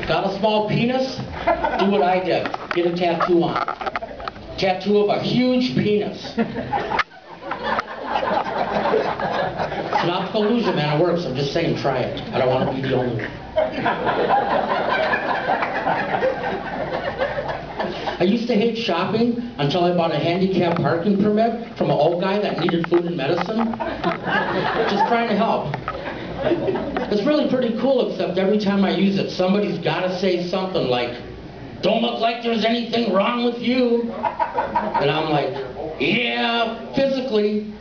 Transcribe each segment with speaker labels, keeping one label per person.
Speaker 1: Got a small penis? Do what I did. Get a tattoo on. Tattoo of a huge penis. It's an optical illusion, man. It works. I'm just saying, try it. I don't want to be the only one. I used to hate shopping until I bought a handicap parking permit from an old guy that needed food and medicine. Just trying to help. It's really pretty cool, except every time I use it, somebody's got to say something like, "Don't look like there's anything wrong with you." And I'm like, "Yeah, physically."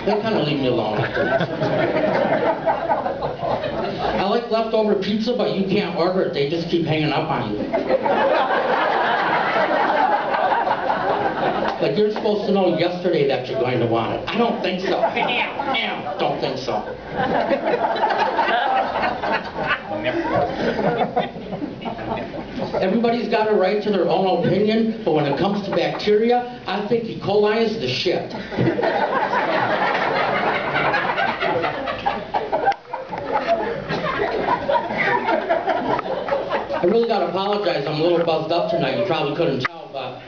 Speaker 1: They kind of leave me alone after that. I like leftover pizza, but you can't order it. They just keep hanging up on you. Like you're supposed to know yesterday that you're going to want it. I don't think so. Don't think so. Everybody's got a right to their own opinion, but when it comes to bacteria, I think E. coli is the shit. I really gotta apologize. I'm a little buzzed up tonight. You probably couldn't tell, but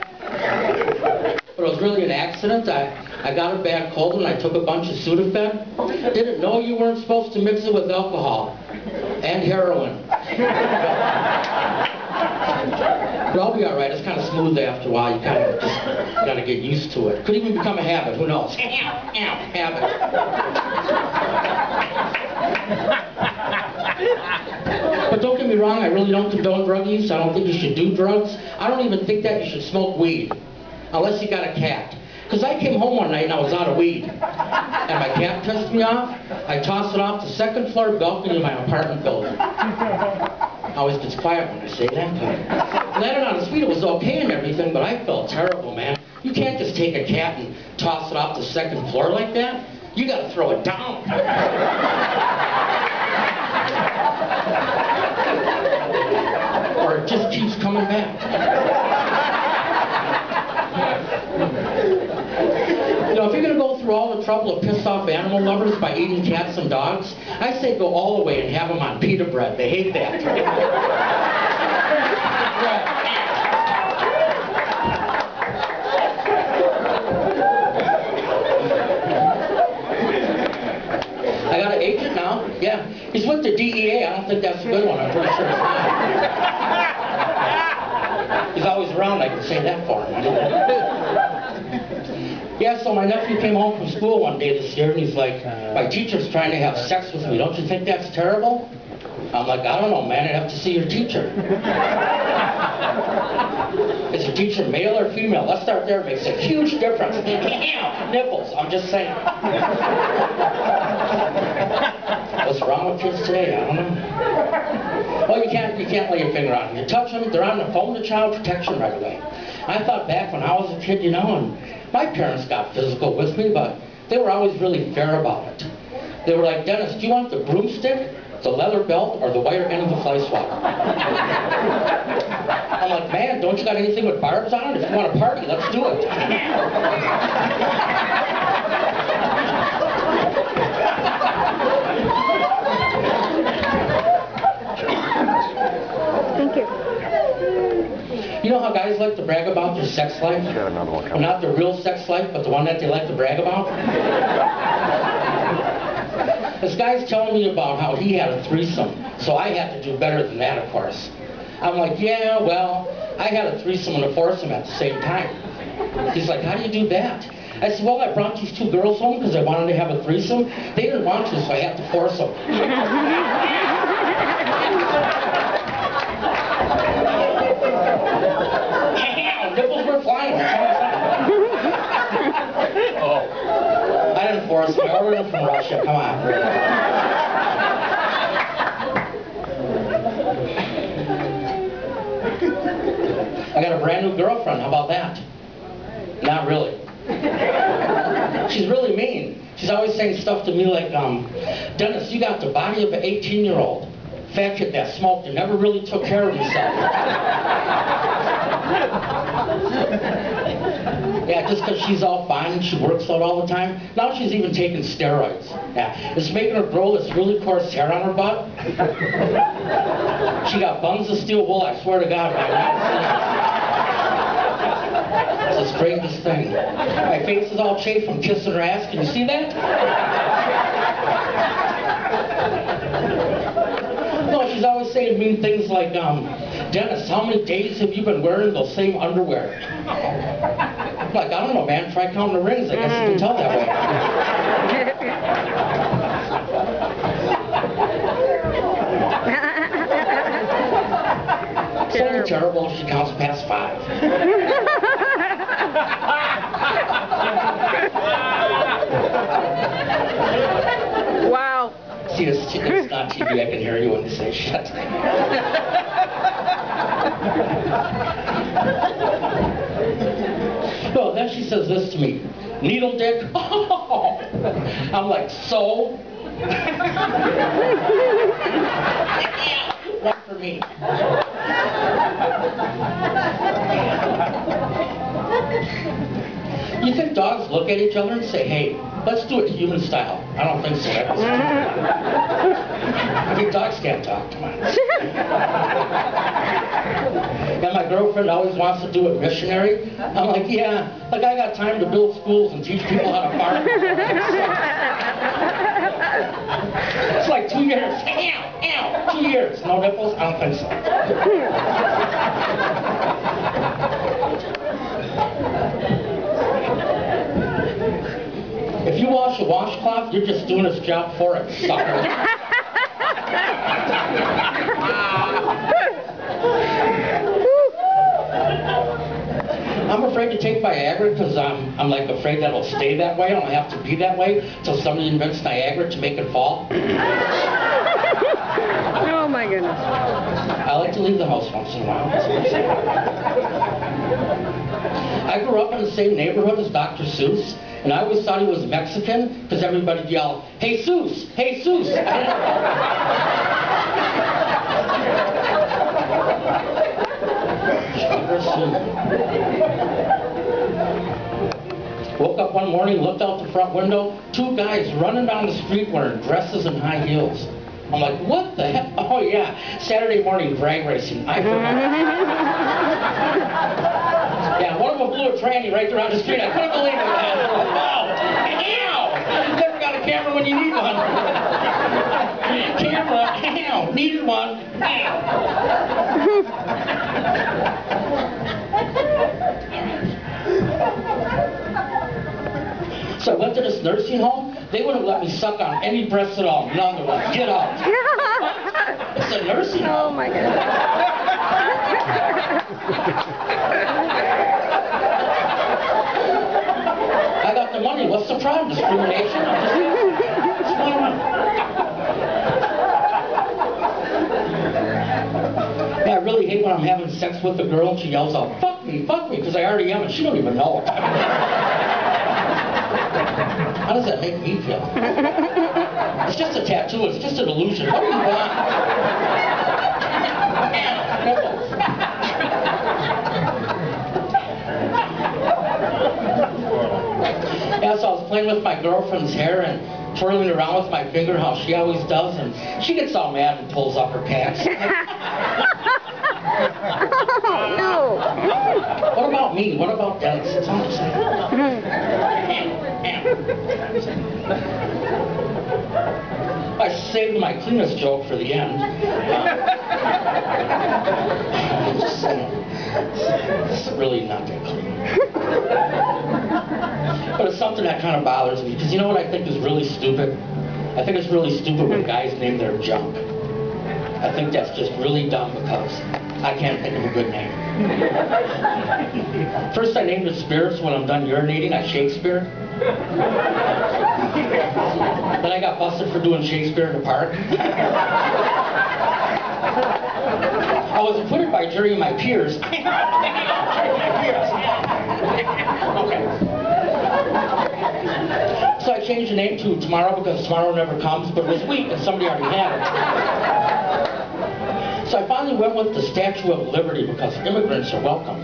Speaker 1: it was really an accident. I got a bad cold and I took a bunch of Sudafed. Didn't know you weren't supposed to mix it with alcohol and heroin. But I'll be all right. It's kind of smooth after a while. You kind of just got to get used to it. Could even become a habit. Who knows? Habit. But don't get me wrong. I really don't condone drug use. I don't think you should do drugs. I don't even think that you should smoke weed unless you got a cat. Because I came home one night and I was out of weed. And my cat pissed me off. I tossed it off the second floor balcony of my apartment building. Always gets quiet when I say that. Landed on the street, it was okay and everything, but I felt terrible, man. You can't just take a cat and toss it off the second floor like that. You gotta throw it down. Or it just keeps coming back. You know, if you're going to go through all the trouble of pissed off animal lovers by eating cats and dogs, I say go all the way and have them on pita bread. They hate that. I got an agent now. Yeah. He's with the DEA. I don't think that's a good one. I'm pretty sure it's not. He's always around. I can say that for him. Yeah, so my nephew came home from school one day this year, and he's like, "My teacher's trying to have sex with me. Don't you think that's terrible?" I'm like, "I don't know, man. I'd have to see your teacher." Is your teacher male or female? Let's start there. It makes a huge difference. Nipples. I'm just saying. What's wrong with kids today? I don't know. Well, you can't lay your finger on them. You touch them, they're on the phone to child protection right away. I thought back when I was a kid, you know, and my parents got physical with me, but they were always really fair about it. They were like, "Dennis, do you want the broomstick, the leather belt, or the wire end of the fly swatter?" I'm like, "Man, don't you got anything with barbs on it? If you want to party, let's do it."
Speaker 2: Thank you.
Speaker 1: You know how guys like to brag about their sex life? Well, not their real sex life, but the one that they like to brag about? This guy's telling me about how he had a threesome, so I had to do better than that, of course. I'm like, "Yeah, well, I had a threesome and a foursome at the same time." He's like, "How do you do that?" I said, "Well, I brought these two girls home because I wanted to have a threesome. They didn't want to, so I had to force them." Nipples were flying. Oh. I didn't force them. I ordered them from Russia. Come on. I got a brand new girlfriend. How about that? Not really. She's really mean. She's always saying stuff to me like, "Dennis, you got the body of an 18-year-old. Fat kid that smoked and never really took care of himself." Yeah, just because she's all fine and she works out all the time. Now she's even taking steroids. Yeah, it's making her grow this really coarse hair on her butt. She got buns of steel wool, I swear to God. It's the strangest thing. My face is all chafed from kissing her ass. Can you see that? No, she's always saying mean things like, Dennis, how many days have you been wearing those same underwear? I'm like, I don't know, man. Try counting the rings. I guess you can tell that way. It's only terrible if she counts past 5.
Speaker 2: Wow.
Speaker 1: See, it's not TV. I can hear you when you say shit. Well, then she says this to me. Needle dick? Oh. I'm like, so? One for me. You think dogs look at each other and say, hey, let's do it human style? I don't think so. I think dogs can't talk. Come on. And my girlfriend always wants to do it missionary. I'm like, yeah, like I got time to build schools and teach people how to farm. It's like 2 years. Ow, 2 years. No nipples? I don't think so. If you wash a washcloth, you're just doing its job for it, sucker. I'm afraid to take Viagra because I'm like afraid that it'll stay that way. I'll have to be that way until somebody invents Niagara to make it fall.
Speaker 2: Oh my goodness.
Speaker 1: I like to leave the house once in a while. I grew up in the same neighborhood as Dr. Seuss, and I always thought he was Mexican because everybody yelled, "Hey Seuss! Hey Seuss!" Woke up one morning, looked out the front window, 2 guys running down the street wearing dresses and high heels. I'm like, what the heck? Oh yeah, Saturday morning drag racing. I forgot. Yeah, one of them blew a tranny right around the street. I couldn't believe it, man. Wow! Ow! You never got a camera when you need one. Camera, ow! Needed one. Ow! So I went to this nursing home. They wouldn't let me suck on any breasts at all. None of them. Get out. It's a nursing home.
Speaker 2: Oh my goodness.
Speaker 1: I got the money. What's the problem? Discrimination? What's going on? Yeah, I really hate when I'm having sex with a girl and she yells out, fuck me, because I already am, and she don't even know it. How does that make me feel? It's just a tattoo. It's just an illusion. What do you want? Yeah, so I was playing with my girlfriend's hair and twirling around with my finger, how she always does, and she gets all mad and pulls up her pants.
Speaker 2: Oh, no.
Speaker 1: What about me? What about Dennis? That's all I'm saying. I saved my cleanest joke for the end. I'm just saying, it's really not that clean. But it's something that kind of bothers me, because you know what I think is really stupid? I think it's really stupid when guys name their junk. I think that's just really dumb because I can't think of a good name. First I named it Spirits. When I'm done urinating, I Shakespeare. Then I got busted for doing Shakespeare in the park. I was acquitted by jury of my peers. Okay. So I changed the name to Tomorrow because tomorrow never comes, but it was weak and somebody already had it. So I finally went with the Statue of Liberty because immigrants are welcome.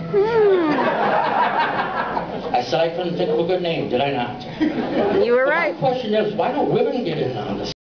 Speaker 1: I said I couldn't think of a good name, did I not?
Speaker 2: You were
Speaker 1: But
Speaker 2: right.
Speaker 1: my question is, why don't women get in on this?